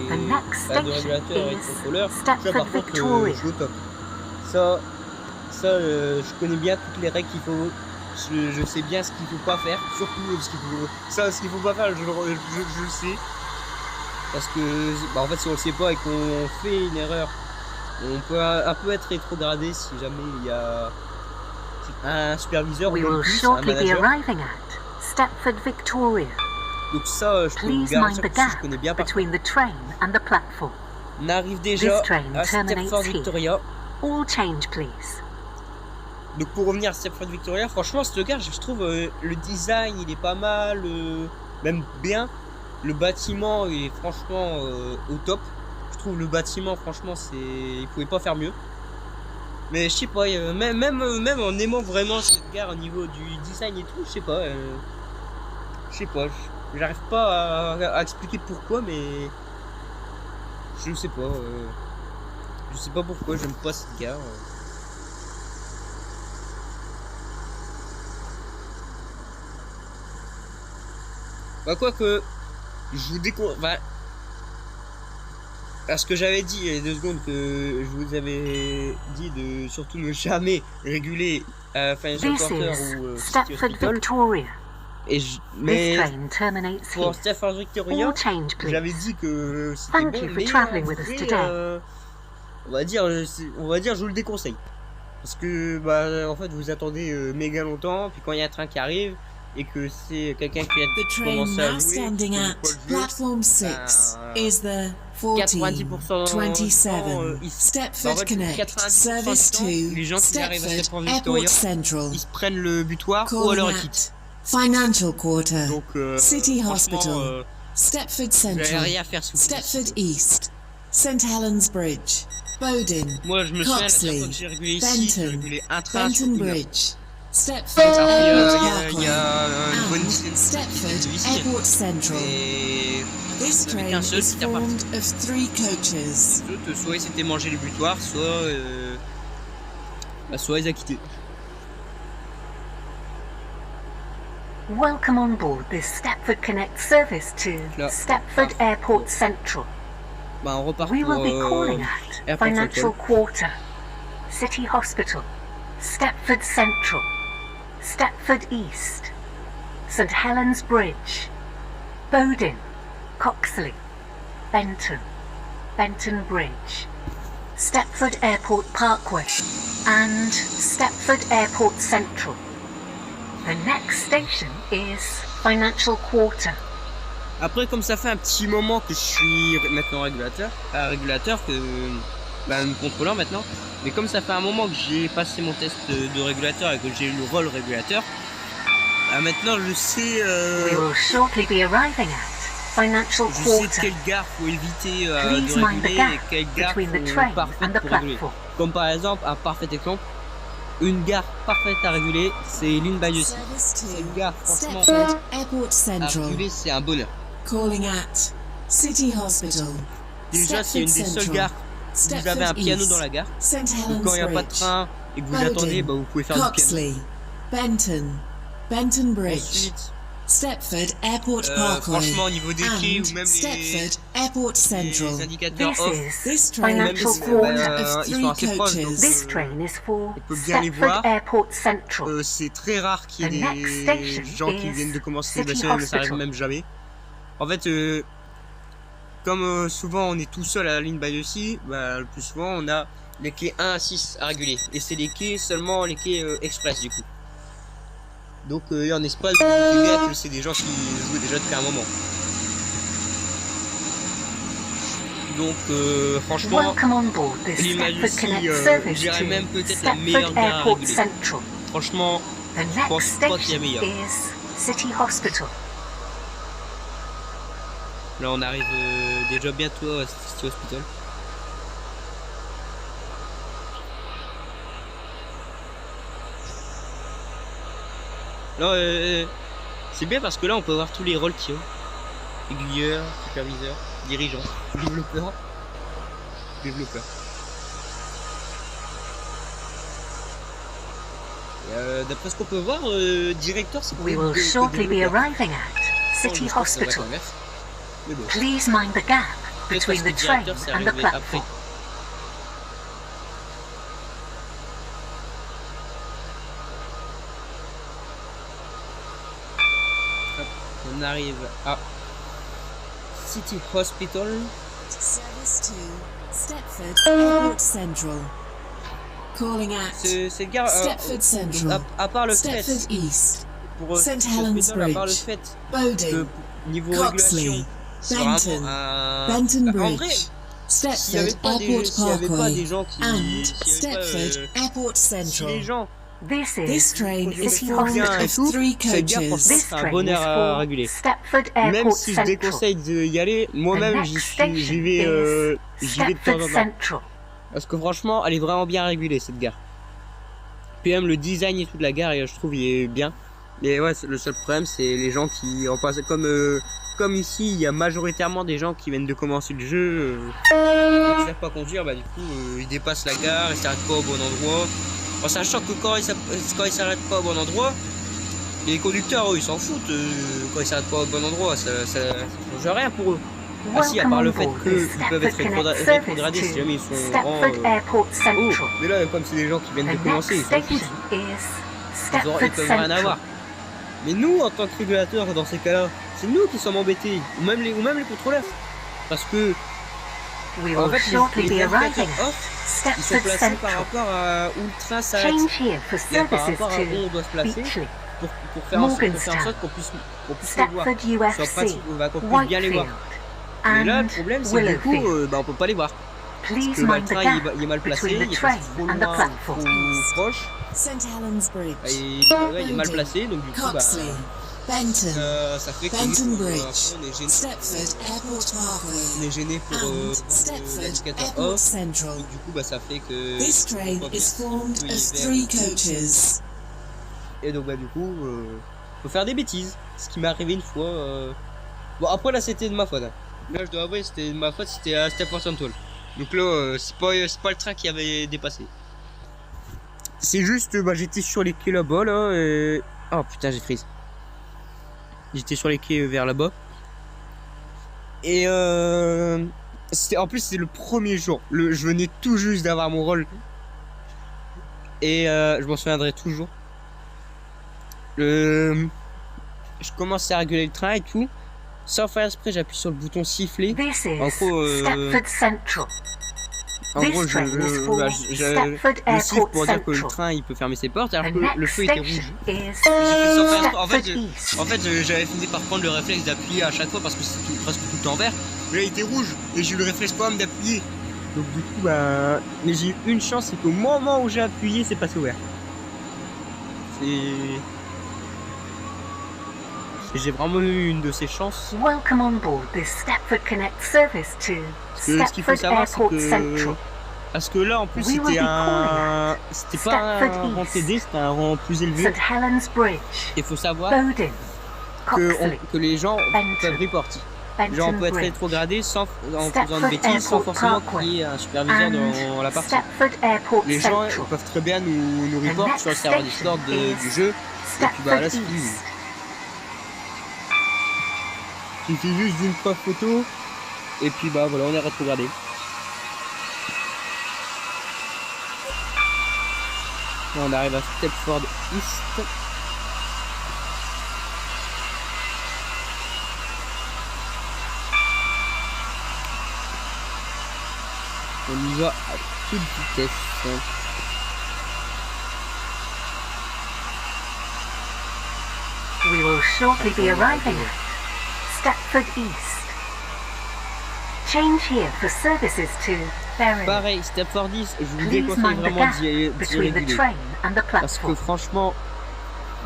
de régulateur et contrôleur, ça par contre je suis au top. Ça je connais bien toutes les règles qu'il faut. Je sais bien ce qu'il faut pas faire, surtout ce qu'il faut pas faire, je le sais. Parce que bah en fait si on le sait pas et qu'on fait une erreur, on peut un peu être rétrogradé si jamais il y a un superviseur ou même plus, un manager. Donc ça je peux vous garantir que je connais bien par contre. On arrive déjà à Stepford Victoria. All change please. Donc pour revenir à Stepford Victoria, franchement cette gare, je trouve le design il est pas mal, même bien. Le bâtiment il est franchement au top. Je trouve le bâtiment franchement il pouvait pas faire mieux. Mais je sais pas, même en aimant vraiment cette gare au niveau du design et tout, je sais pas, j'arrive pas à expliquer pourquoi, mais je sais pas pourquoi j'aime pas cette gare. Bah quoique, je vous découvre, parce que j'avais dit il y a 2 secondes que je vous avais dit de surtout ne jamais réguler Financial This Quarter is ou City Stepford Hospital. Victoria. Et This mais train terminates pour here. Stepford Victoria, All change, please. j'avais dit que c'était Thank bon, you for mais travelling with us après, today. on va dire je vous le déconseille. Parce que en fait vous attendez méga longtemps, puis quand il y a un train qui arrive et que c'est quelqu'un qui The a train commencé à now jouer, standing qui at connaît pas le jeu, platform 6 is the 90% 1427 en Stepford fait, Connect 90% service du temps, les gens to qui arrivent à Stepford Stepford Airport Victoria, Central. ils se prennent le butoir ou Calling alors ils at quittent. Financial Quarter, Donc City franchement, Hospital, Stepford vous n'avez Central, rien à faire sous Stepford East, St Helens Bridge, Bowden, Moi je me souviens la Coxley, dernière fois que j'ai régulé ici, j'ai Benton, régulé un train sur Benton une heure. Bridge, Stepford Alors qu'il Airport y a une bonne Parkway, and dizaine Stepford ici. Airport Central. Et This il n'y avait train qu'un seul, is c'était reparti. formed of 3 coaches. Les autres, soit ils s'étaient mangé les butoirs, soit ils a quitté. Welcome on board this Stepford Connect service to Là. Stepford Airport Central. On repart We pour will be calling at Airport Financial Central. Quarter, City Hospital, Stepford Central, Stepford East, St Helens Bridge, Bowden, Coxley, Benton, Benton Bridge, Stepford Airport Parkway, and Stepford Airport Central. The next station is Financial Quarter. Après, comme ça fait un petit moment que je suis maintenant régulateur, contrôleur maintenant, mais comme ça fait un moment que j'ai passé mon test de régulateur et que j'ai eu le rôle régulateur, maintenant je sais, We will shortly be arriving at Financial je sais Quarter. quelle gare faut éviter Please de mind the réguler gap et quelle gare between the faut train parfaite and the pour réguler. platform. Comme par exemple, un parfait exemple, une gare parfaite à réguler, c'est Lynn by the Sea. Service C'est une to gare, franchement, Stepford Airport à Central. réguler, c'est un bonheur. Calling at City Hospital, Déjà, c'est une des seules gares où vous avez un piano dans la gare. St Donc, Helens quand il n'y a pas de Bridge, train et que vous Bowden, attendez, vous pouvez faire du piano. Coxley, Benton Bridge, Ensuite, Stepford Airport Parkway, franchement, au niveau des quais ou and même Stepford Airport les Central. indicateurs This off, is This train Financial is formed Quarter. of ils sont 3 assez proches, donc, coaches. This train is for on peut bien les Stepford voir. Airport Central. C'est très rare qu'il y The ait next des station gens qui is viennent de commencer City les bâtiments, mais ça arrive Hospital. même jamais. En fait, comme souvent on est tout seul à la ligne by the Sea, le plus souvent on a les quais 1 à 6 à réguler. Et c'est les quais, seulement les quais express du coup. Donc il y en Espagne, vous doutez bien que c'est des gens qui jouent déjà depuis un moment. Donc franchement, Welcome on board this l'île by the Stepford Sea, Connect je service dirais même to peut-être la meilleure Stepford gare à Airport réguler. Central. Franchement, The je pense next pas qu'il y a station meilleur. is City Hospital. Là on arrive déjà bientôt à City Hospital. Là c'est bien parce que là on peut voir tous les rôles qu'il y a. Aiguilleur, superviseur, dirigeant, développeur. D'après ce qu'on peut voir, directeur c'est We will shortly be arriving at City Hospital. Mais bon, Please mind the gap peut-être between parce the que train directeur c'est and the arrivé après. platform. On arrive à City Hospital. Service to Stepford Airport Central. Calling at C'est gare Stepford Central, à part le Stepford fait East, pour St City Helens Hospital, à part le Bridge, fait que Bowden, niveau Coxley, régulation, c'est Benton, vraiment un Benton en vrai, Bridge, s'il n'y avait Stepford pas des Airport s'il y avait pas Parkway, des gens qui and s'il y avait pas, Stepford Airport si Central. les gens This This is train is City formed bien et of tout, 3 cette gare, franchement, coaches. This c'est un train bonheur is à for réguler. Stepford Même Airport si je Central. déconseille d'y aller, The moi-même next j'y station vais, is j'y vais de temps en Stepford temps. Central. Parce que franchement, elle est vraiment bien régulée cette gare. Puis même le design et tout de la gare, je trouve, il est bien. Mais ouais, le seul problème, c'est les gens qui en passent comme ici, il y a majoritairement des gens qui viennent de commencer le jeu, et qui savent pas conduire, bah du coup, ils dépassent la gare, ils s'arrêtent pas au bon endroit. En sachant que quand ils s'arrêtent pas au bon endroit, les conducteurs, eux, ils s'en foutent. Quand ils s'arrêtent pas au bon endroit, ça change rien pour eux. Ah si, à Welcome part on le fait board qu'ils the peuvent être Stepford Connect rétrogradés service si jamais ils to sont Stepford Airport oh, Central. mais là, comme c'est des gens qui viennent de The commencer, ils next s'en station foutent. is Ils Stepford peuvent rien Central. avoir. Mais nous, en tant que régulateurs, dans ces cas-là, c'est nous qui sommes embêtés, ou même les contrôleurs. Parce que, We en will fait, shortly les be arriving indicateurs at off, ils sont Stepford placés par Central. rapport à où le train s'arrête. Change here for Et par services rapport à où on to doit se placer Beachley, pour faire en sorte qu'on puisse les voir. Stepford Soit UFC, pratique, qu'on puisse bien les voir. Whitefield, Mais là, le and problème, c'est que du coup, Willowfield. on peut pas les voir. Parce Please que bah, le mind the train, gap il est mal placé, between the il est train placé trop and the loin, platform. trop proche. St Helens Bridge. Et, ouais, il est mal placé, donc du coup, bah, Coxley. Benton. ça fait que Benton nous, Bridge. on est gêné. Stepford Airport Parkway. On est gêné pour And Stepford l'indicateur Airport off. Central. Du coup, bah, ça fait que. This train faut is formed que of l'hiver- 3 coaches. Et donc, bah, du coup, faut faire des bêtises. Ce qui m'est arrivé une fois. Bon, après, là, c'était de ma faute. Hein. Là, je dois avouer, c'était de ma faute, c'était à Stepford Central. Donc là, c'est pas le train qui avait dépassé. C'est juste, bah, j'étais sur les quais là-bas, là, et. Oh putain, j'ai frise. J'étais sur les quais vers là-bas. Et en plus, c'était le premier jour. Je venais tout juste d'avoir mon rôle. Et je m'en souviendrai toujours. Je commençais à réguler le train et tout. Sans faire exprès, j'appuie sur le bouton siffler. This is En gros, Stepford Central. En This gros, train is for Stepford je siffle Airport pour dire que le Central. train il peut fermer ses portes alors The que le next feu était station rouge. is J'ai fait sans faire exprès. Stepford En fait, East. j'avais fini par prendre le réflexe d'appuyer à chaque fois parce que c'était presque tout le temps vert. Mais là, il était rouge et j'ai eu le réflexe quand même d'appuyer. Donc du coup, bah, mais j'ai eu une chance, c'est qu'au moment où j'ai appuyé, c'est passé au vert. J'ai vraiment eu une de ces chances. Welcome on board this Stepford Connect service to Ce qu'il faut Stepford savoir, c'est Airport que Central. parce que là, en plus, We will c'était be pas un Stepford rang East. TD, c'était un rang plus élevé. St Helens Bridge, Il faut savoir Bowden, Coxley, que les gens Benton, peuvent report. Les gens Benton peuvent être Bridge, rétrogradés en faisant Stepford une bêtise, sans Airport forcément Parkway, qu'il y ait un superviseur dans la and partie. Stepford Airport Les gens Central. peuvent très bien nous report next sur le serveur station Discord is du jeu. Et puis bah là, c'est Stepford fini. East. Il suffit juste d'une preuve photo. Et puis bah voilà, on est rétrogradé. Là, on arrive à Stepford East. On y va à toute vitesse. We will shortly be arriving at Stepford East. Change here for services to Berry. Pareil, Stepford East, je vous Please déconseille mind the vraiment gap d'y between the réguler. train and the Parce que platform. franchement,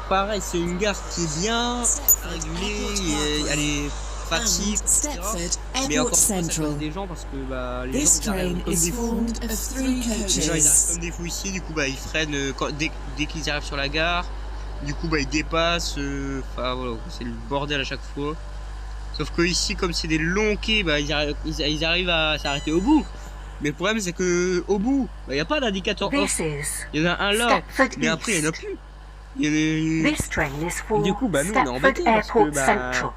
pareil, c'est une gare qui est bien régulée, elle est And pratique, etc. Stepford Mais Airport encore une fois, ça Central. cause des gens parce que bah, les This gens ils train arrivent comme is des fous. formed of 3 Les gens ils arrivent coaches. comme des fous ici, du coup bah, ils freinent dès qu'ils arrivent sur la gare. Du coup bah, ils dépassent, enfin voilà, c'est le bordel à chaque fois. Sauf que ici, comme c'est des longs quais, bah, ils arrivent à s'arrêter au bout. Mais le problème c'est que au bout, bah, il n'y a pas d'indicateur off. This is Il y en a un là, Stepford mais après il n'y en a East. plus. Il y en a... This train is for Du coup, bah, nous, on est Stepford embêtés parce que, Airport bah, Central.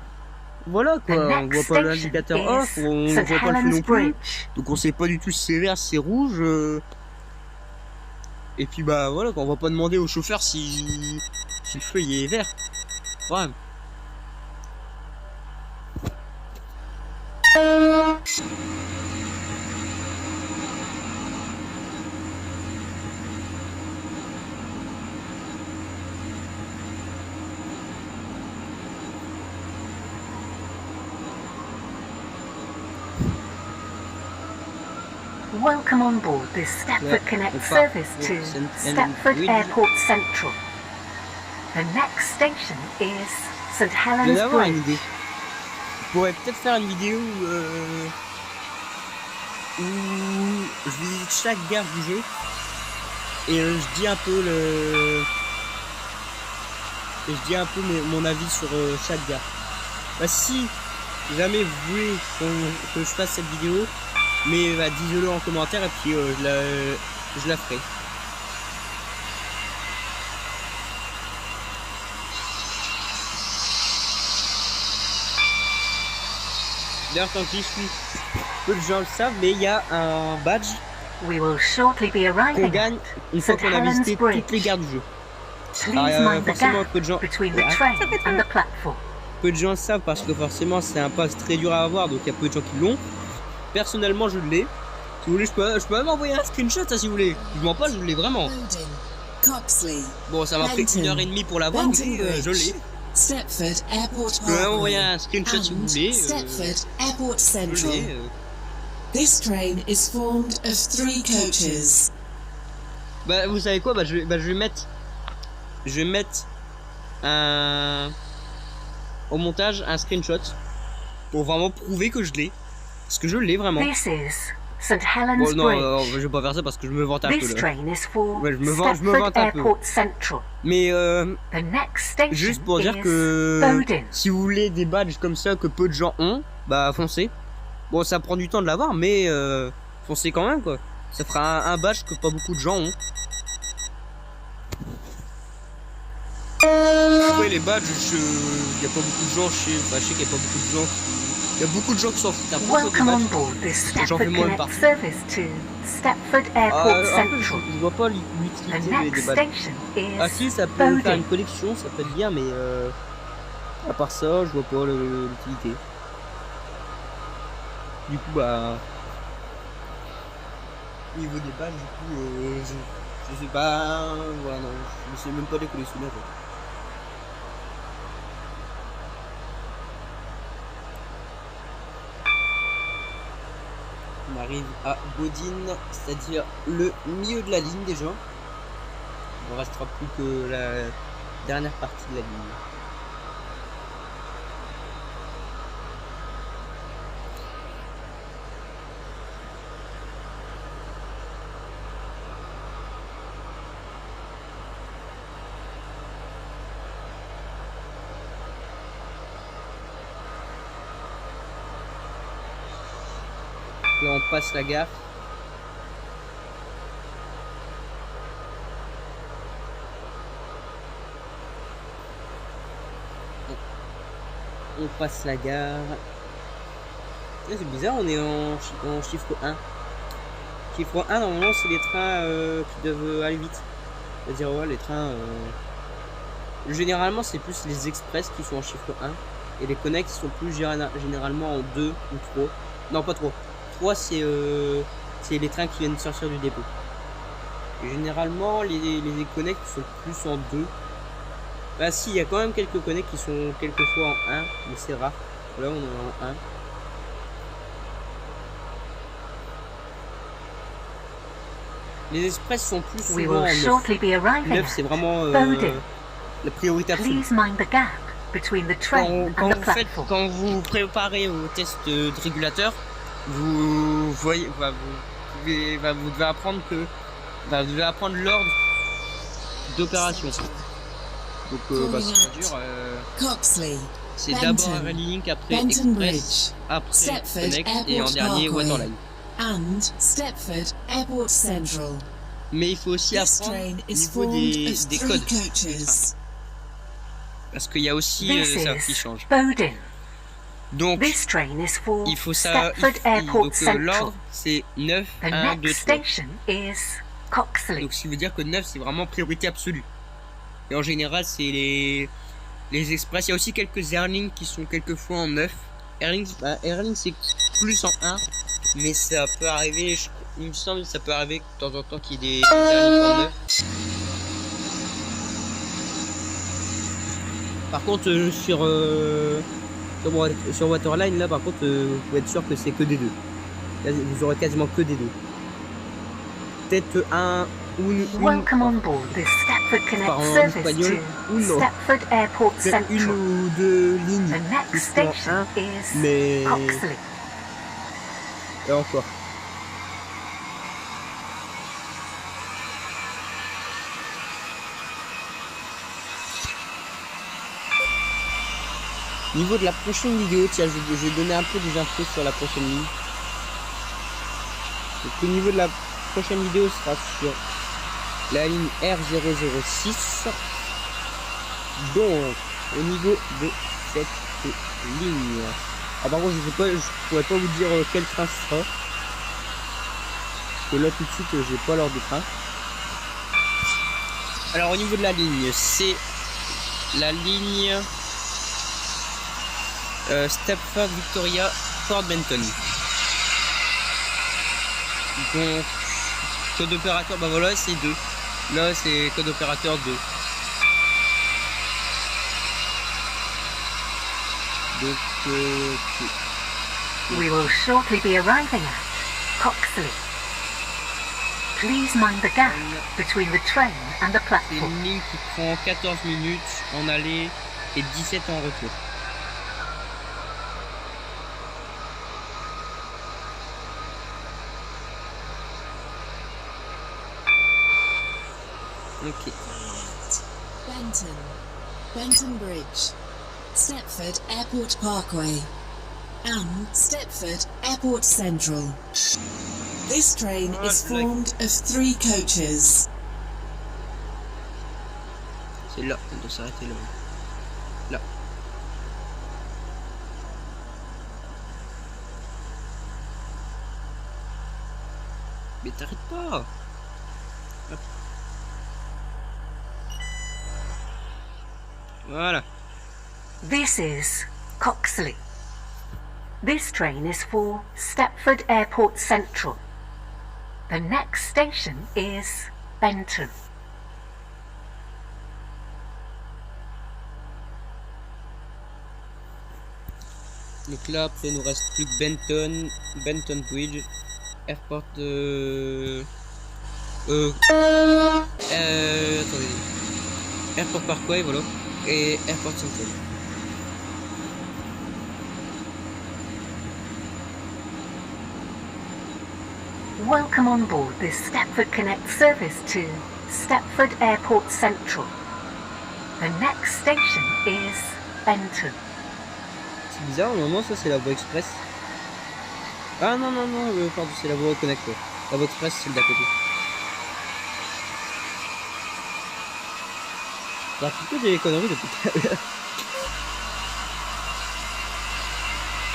Voilà The quoi, on voit next pas station l'indicateur off, on is voit St pas le feu Helens non plus. Bridge. Donc on sait pas du tout si c'est vert, si c'est rouge. Et puis bah voilà, on va pas demander au chauffeur si le feu il est vert. Ouais. Welcome on board this Stepford Connect on part service pour to St. Stepford Helens Airport Central. The next station is St. Je viens Helens d'avoir une Bridge. idée. Je pourrais peut-être faire une vidéo où je visite chaque gare du jeu et je dis un peu mon avis sur chaque gare. Bah, si jamais vous voulez que je fasse cette vidéo, mais bah, dites-le en commentaire et puis je la ferai. D'ailleurs, tant que j'y suis, peu de gens le savent, mais il y a un badge We will shortly be qu'on arriving gagne at une fois St. qu'on a Helens visité Bridge. toutes les gares du jeu. Please Alors, mind the forcément, gap peu de gens, between the train and the platform. peu de gens le savent parce que forcément c'est un pass très dur à avoir, donc il y a peu de gens qui l'ont. Personnellement, je l'ai. Si vous voulez, je peux même envoyer un screenshot, ça, si vous voulez. Je mens pas, je l'ai vraiment. Bowden, Coxley, Bon, ça m'a pris Benton, 1h30 pour l'avoir, mais Benton je Bridge, l'ai. Stepford Airport Je peux même envoyer Parkway, un screenshot si vous and voulez. Stepford Airport Je Central. l'ai. This train is formed of 3 coaches. Bah, vous savez quoi, je vais mettre au montage un screenshot pour vraiment prouver que je l'ai, parce que je l'ai vraiment. This is St. Helens Bon, non, Bridge. je vais pas faire ça parce que je me vante un peu This là. train is for Ouais, je me Stepford vante un peu. Airport Central. Mais The next station juste pour dire is que Bowden. si vous voulez des badges comme ça que peu de gens ont, bah foncez. Bon, ça prend du temps de l'avoir, mais foncez quand même quoi. Ça fera un badge que pas beaucoup de gens ont. Après les badges, il y a pas beaucoup de gens, je sais qu'il y a pas beaucoup de gens il y a beaucoup de gens qui s'en foutent un peu des Welcome on badges. board this J'en fais Stepford moins Connect partout. service to Stepford Airport Après, Central. je vois pas The l'utilité des next badges. station is Ah si, ça peut faire Bowden. une collection, ça peut être bien, mais à part ça, je vois pas l'utilité. Du coup, bah... Au niveau des badges, du coup, je sais pas... Voilà, non, je sais même pas les collectionner, en fait. On arrive à Bodine, c'est-à-dire le milieu de la ligne déjà. Il ne restera plus que la dernière partie de la ligne. Là on passe la gare. On passe la gare. C'est bizarre, on est en chiffre 1. Chiffre 1, normalement c'est les trains qui doivent aller vite. C'est-à-dire ouais, les trains... Généralement c'est plus les express qui sont en chiffre 1. Et les connects sont plus généralement en 2 ou 3. Non pas 3. 3 c'est les trains qui viennent sortir du dépôt. Et généralement les connects sont plus en 2. Bah si, il y a quand même quelques connects qui sont quelquefois en 1, mais c'est rare. Là on est en 1. Les express sont plus We souvent en will 9. shortly be arriving 9 c'est at vraiment Bowden. la priorité absolue. Please mind the gap between the train and the platform. Quand vous préparez au test de régulateur, vous voyez, vous devez apprendre vous devez apprendre l'ordre d'opération. Donc c'est dur. Coxley, C'est Benton, d'abord Rally après Benton Express, Bridge, après Stepford Connect et en Airport dernier Parkway, Waterline. and Stepford Airport Central. Mais il faut aussi This apprendre train au is niveau formed des of 3 codes. coaches. Parce qu'il y a aussi This ça qui is change. Bowden. Donc This train is for il faut ça. Stepford Airport Donc Central. l'ordre c'est 9, The 1, 2, next 3. station is Coxley. Donc ce qui veut dire que 9 c'est vraiment priorité absolue. Et en général c'est les express. Il y a aussi quelques airlines qui sont quelquefois en 9. Airlines c'est plus en 1. Mais ça peut arriver, il me semble que ça peut arriver de temps en temps qu'il y ait des airlines en 9. Par contre sur Waterline là par contre vous pouvez être sûr que c'est que des 2. Vous aurez quasiment que des 2. peut-être un ou une, Welcome on board this Stepford Connect Pardon, en service espagnol, to uno. Stepford Airport peut-être une Central. ou deux lignes The next qui sont station un, is mais Coxley. et encore. Niveau de la prochaine vidéo, tiens, je vais donner un peu des infos sur la prochaine ligne. Donc, le niveau de la prochaine vidéo sera sur la ligne R006. Donc, au niveau de cette ligne. Ah, par contre, je pourrais pas vous dire quel train ce sera. Parce que là, tout de suite, j'ai pas l'heure de train. Alors, au niveau de la ligne, c'est la ligne Stepford Victoria Port Benton. Donc code opérateur, bah voilà, c'est 2. Là c'est code opérateur 2. Donc We will shortly be arriving at Coxley. Please mind the gap between the train and the c'est platform. une ligne qui prend 14 minutes en aller et 17 en retour. Ok. Benton, Benton Bridge, Stepford Airport Parkway, and Stepford Airport Central. This train is formed of 3 coaches. C'est là, on doit s'arrêter là. Là. Mais t'arrêtes pas. Hop. Voilà. This is Coxley. This train is for Stepford Airport Central. The next station is Benton. Donc là, après, il nous reste plus que Benton Bridge, Airport attendez. Airport Parkway, voilà, et Airport Central. Welcome on board this Stepford Connect service to Stepford Airport Central. The next station is Benton. C'est bizarre, normalement ça c'est la voie express. Ah non, pardon, c'est la voie connect. Ouais. La voie express c'est le d'à côté. Ça a fait des conneries depuis tout à l'heure.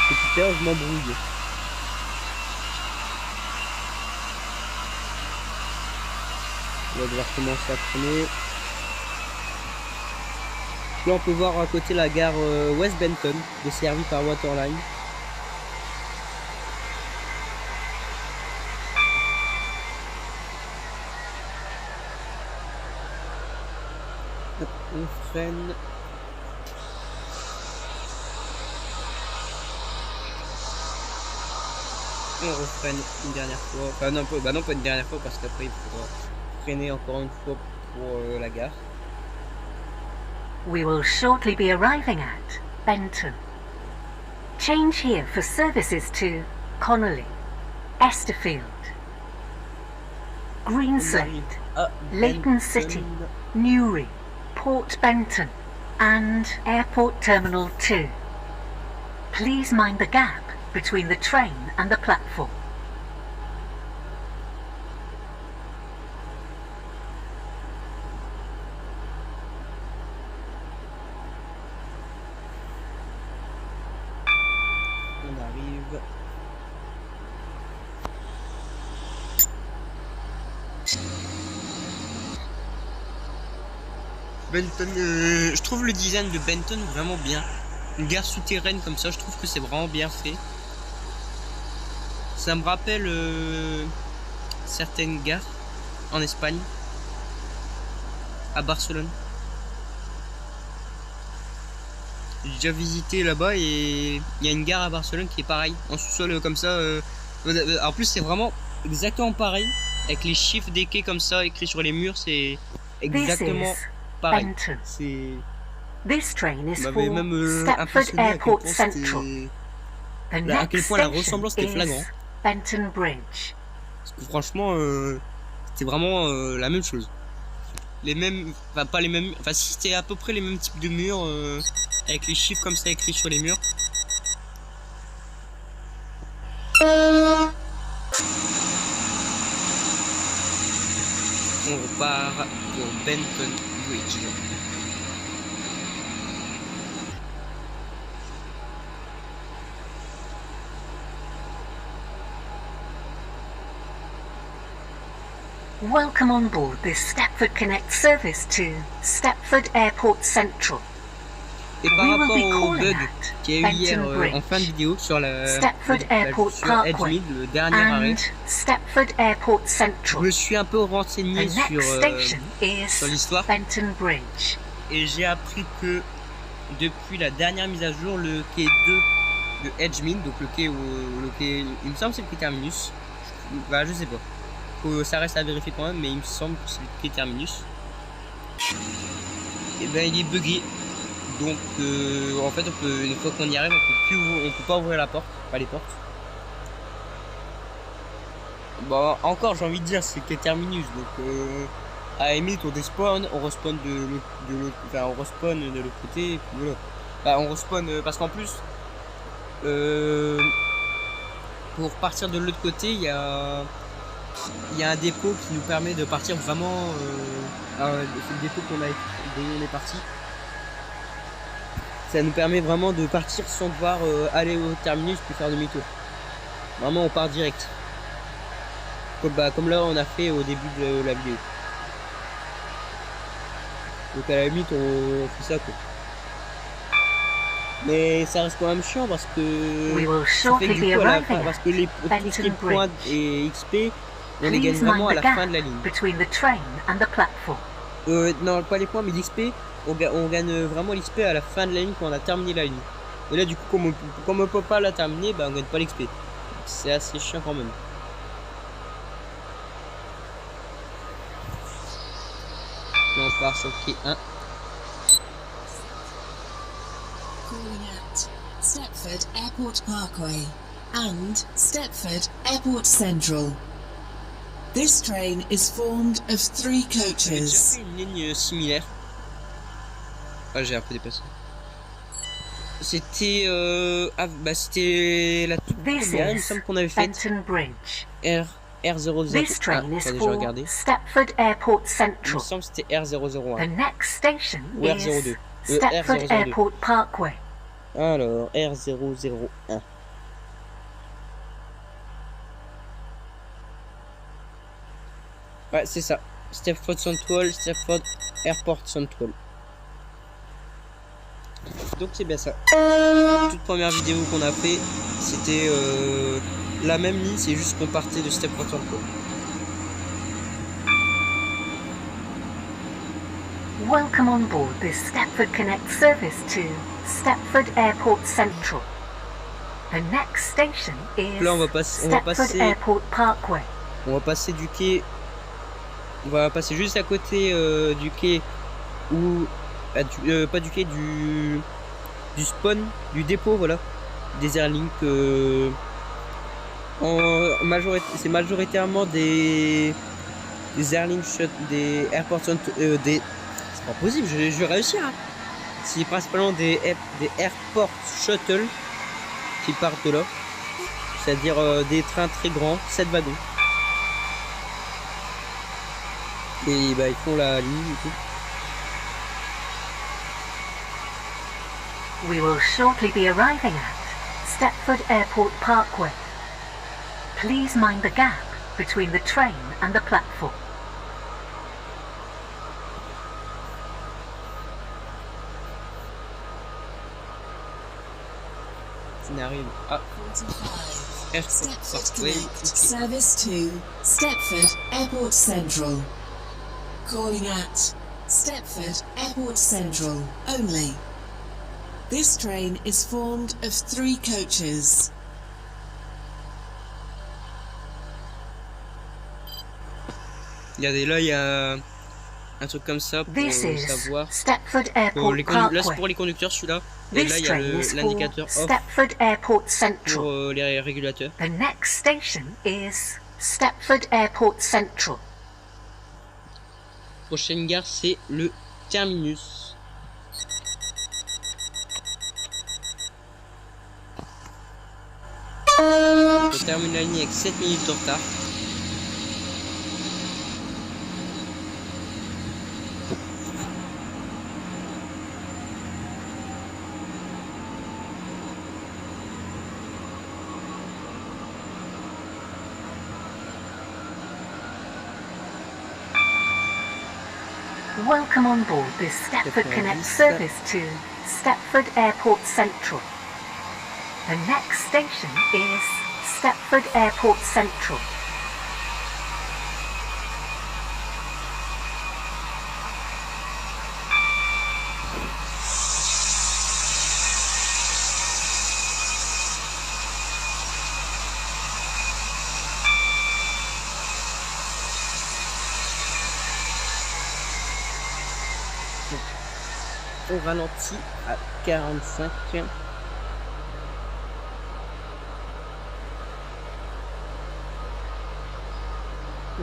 Depuis tout à l'heure je m'embrouille. On va devoir commencer à tourner. Là on peut voir à côté la gare West Benton, desservie par Waterline. Hop, on freine. On refreine une dernière fois. Enfin non, pas une dernière fois parce qu'après il faudra freiner encore une fois pour la gare. We will shortly be arriving at Benton. Change here for services to Connolly, Esterfield, Greenside, Leighton City, Newry, Port Benton, and Airport Terminal 2. Please mind the gap between the train and the platform. On arrive. Benton, je trouve le design de Benton vraiment bien. Une gare souterraine comme ça, je trouve que c'est vraiment bien fait. Ça me rappelle certaines gares en Espagne, à Barcelone. J'ai déjà visité là-bas et il y a une gare à Barcelone qui est pareille, en sous-sol comme ça. En plus c'est vraiment exactement pareil. avec les chiffres des quais comme ça écrits sur les murs, c'est This exactement is pareil. Benton. C'est This train is m'avait for même Stepford impressionné à quel Airport point Central. c'était The à quel next point la station ressemblance était flagrant. is Benton Bridge. Parce que franchement, c'était vraiment la même chose. Les mêmes, enfin pas les mêmes, enfin si c'était à peu près les mêmes types de murs, avec les chiffres comme ça écrits sur les murs. On repart pour Benton Bridge. Welcome on board this Stepford Connect service to Stepford Airport Central. Et par We will rapport be au calling bug at qu'il y a eu hier Benton Bridge, en fin de vidéo sur la Stepford Airport sur Parkway, Edgemead, le dernier arrêt, and Stepford Airport je Central. me suis un peu The renseigné next station sur is l'histoire Benton Bridge. et j'ai appris que depuis la dernière mise à jour, le quai 2 de Edgemead, donc le quai, il me semble que c'est le quai terminus, bah je sais pas. Ça reste à vérifier quand même, mais il me semble que c'est le quai terminus. Et ben il est bugué. Donc en fait une fois qu'on y arrive, on peut pas ouvrir la porte, pas les portes. Bon encore j'ai envie de dire c'est le quai terminus, donc à la limite on despawn, on respawn de l'autre, enfin on respawn de l'autre côté, et puis voilà. Bah, on respawn parce qu'en plus pour partir de l'autre côté il y a un dépôt qui nous permet de partir vraiment c'est le dépôt dont on est parti. Ça nous permet vraiment de partir sans devoir aller au terminus puis faire demi-tour. Vraiment on part direct. Comme là on a fait au début de la vidéo. Donc à la limite on fait ça quoi. Mais ça reste quand même chiant parce que We will ça fait que shortly du be coup à la arriving fin, parce que tout ce qui est Benton points Bridge. et XP on les gagne Please vraiment à mind la the fin de la gap ligne. between the train and the platform. Non pas les points mais l'XP, on gagne vraiment l'XP à la fin de la ligne quand on a terminé la ligne. Et là du coup comme on peut pas la terminer, bah on gagne pas l'XP. C'est assez chiant quand même. Là on part sur le quai 1. Calling at Stepford Airport Parkway and Stepford Airport Central. This train is formed of 3 J'ai déjà coaches. fait une ligne similaire. Ah j'ai un peu dépassé. C'était c'était la toute This première, il me is semble qu'on avait fait Benton Bridge. R001. This train is Attendez, je vais for regarder. Stepford Airport Il me Central. semble que c'était R001. The next station Ou is R02. Stepford R002. Airport Parkway. Alors, R001. Ouais, c'est ça. Stepford Central, Stepford Airport Central. Donc c'est bien ça. Toute première vidéo qu'on a fait, c'était la même ligne, c'est juste qu'on partait de Stepford Central. Welcome on board this Stepford Connect service to Stepford Airport Central. The next station is Là, on va Stepford passer Airport Parkway. On va passer du quai. On va passer juste à côté du quai où. Pas du quai, du spawn, du dépôt, voilà. Des airlinks. C'est majoritairement des airlinks, des airport des. C'est pas possible, je vais réussir. Hein. C'est principalement des airport shuttle qui partent de là. C'est-à-dire des trains très grands, 7 wagons. Et bah ils font la ligne et tout. We will shortly be arriving at Stepford Airport Parkway. Please mind the gap between the train and the platform. N'arrive à 45. Airport Stepford Parkway. Connect service to Stepford Airport Central. Calling at Stepford Airport Central only. This train is formed of 3 coaches. Regardez, là, il y a un truc comme ça pour This is savoir. Stepford Pour Airport là, c'est Parkway. pour les conducteurs, celui-là. Et là, This il y a train is for l'indicateur off Stepford Airport pour Central. les régulateurs. The next station is Stepford Airport Central. Prochaine gare, c'est le terminus. On termine la ligne avec 7 minutes de retard. Welcome on board this Stepford Connect service to Stepford Airport Central. The next station is Stepford Airport Central. On ralentit à 45.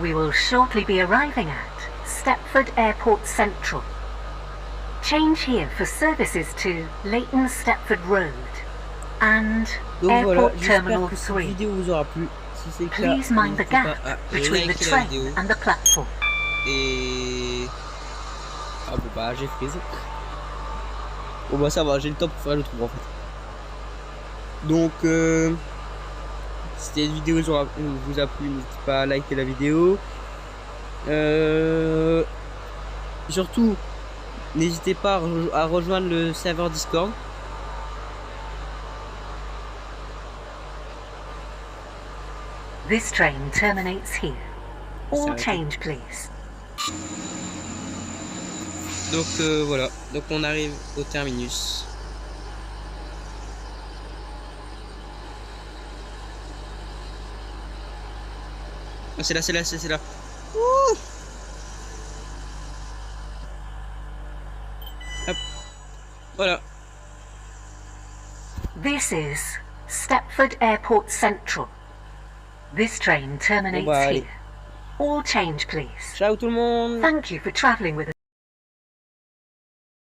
We will shortly be arriving at Stepford Airport Central. Change here for services to Leighton Stepford Road and Donc voilà, Airport j'espère Terminal que cette 3. vidéo vous aura plu. Si c'est le cas, Please mind the n'hésitez pas gap à between the liker la train vidéo. and the platform. Et... Ah bon bah j'ai frise. Bon bah ça va, j'ai le temps pour faire le trou en fait. Donc si cette vidéo vous a plu, n'hésitez pas à liker la vidéo. Surtout, n'hésitez pas à rejoindre le serveur Discord. This train terminates here. All S'arrêter. change, please. Donc voilà, donc on arrive au terminus. Ah, c'est là, c'est là, c'est là. Ouh. Hop. Voilà. This is Stepford Airport Central. This train terminates Bon, bah, allez. here. All change, please. Ciao tout le monde. Thank you for travelling with us.